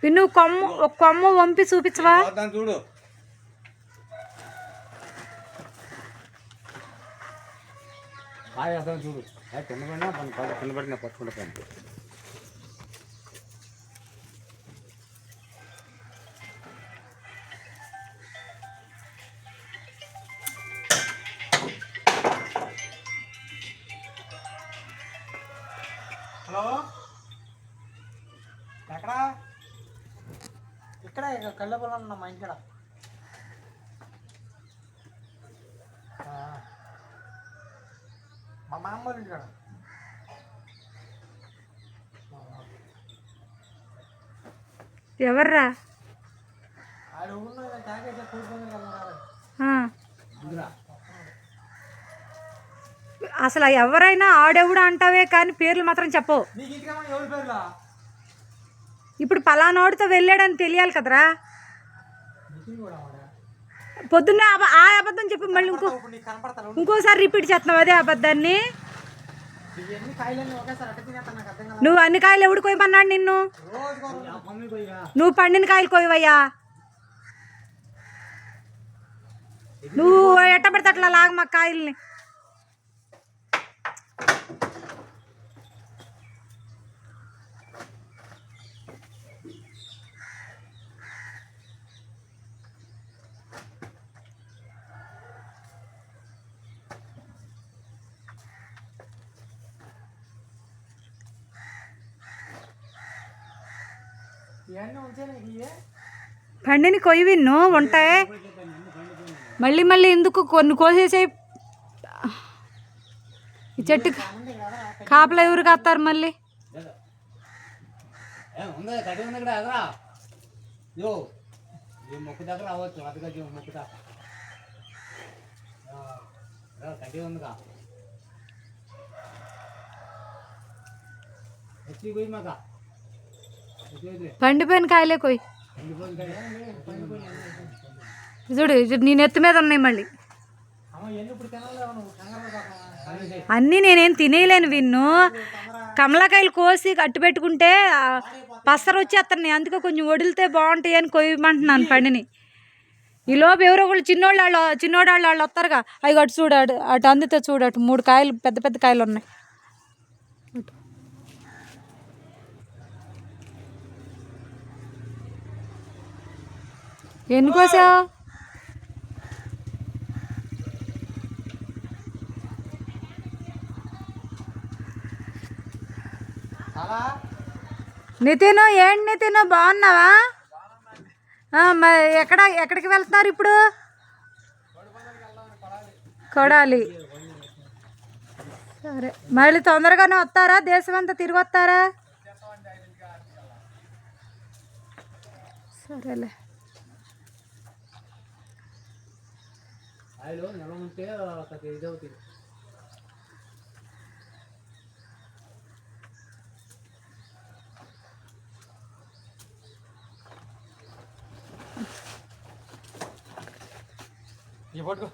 విన్ను ఒక కొమ్మ వంపి చూపించవా? చూడు చూడు కింద పడిన పట్టుకుంటా. హలో ఎక్కడా? ఇక్కడ కళ్ళపొలం ఉన్నా మా ఇంటికాడ. మా మామ వాళ్ళ ఇంటికాడ. ఎవర్రా? ఆడ ఊళ్ళో తాగేసే కూర్చొని అసలు ఎవరైనా ఆడెవడు అంటావే కానీ పేర్లు మాత్రం చెప్పవు. ఇప్పుడు పలానోడితో వెళ్ళాడని తెలియాలి కదరా. పొద్దున్నే ఆ అబద్ధం చెప్పి మళ్ళీ ఇంకోసారి రిపీట్ చేస్తున్నావు అదే అబద్ధాన్ని. నువ్వు అన్ని కాయలు ఎవడు కోయమన్నాడు నిన్ను? నువ్వు పండిన కాయలు కోయవయ్యా. నువ్వు ఎట్ట పడితే అట్లా లాగ మా కాయల్ని. పండిని కొయ్యి విన్ను ఉంటాయి. మళ్ళీ మళ్ళీ ఎందుకు కొన్ని కోసేసే ఈ చెట్టు కాపలా ఎవరు కాస్తారు మళ్ళీ? మొక్క దగ్గర అవ్వచ్చు అదిగా మొక్కుతా కడ్డీ ఉందిగా వచ్చి పోయి మాక పండిపోయిన కాయలే కొయ్యి చూడు. నేను ఎత్తు మీద ఉన్నాయి మళ్ళీ అన్నీ. నేనేం తినేయలేను విన్ను. కమలాకాయలు కోసి కట్టు పెట్టుకుంటే పసరు వచ్చేస్తాను. అందుకే కొంచెం వడిలితే బాగుంటాయి అని కొయ్యమంటున్నాను పండిని. ఈలోపు ఎవరో ఒకళ్ళు చిన్నోడు వాళ్ళు వస్తారుగా. అవి అటు చూడాడు అటు అందితే చూడటు 3 కాయలు పెద్ద పెద్ద కాయలు ఉన్నాయి. ఎన్ని కోసావు? నితిన్ ఏంటి నితిన్ బాగున్నావా? మరి ఎక్కడికి వెళ్తున్నారు ఇప్పుడు? కొడాలి. సరే మళ్ళీ తొందరగానే వస్తారా? దేశం అంతా తిరిగి వస్తారా? సరేలే. పట్టుకో.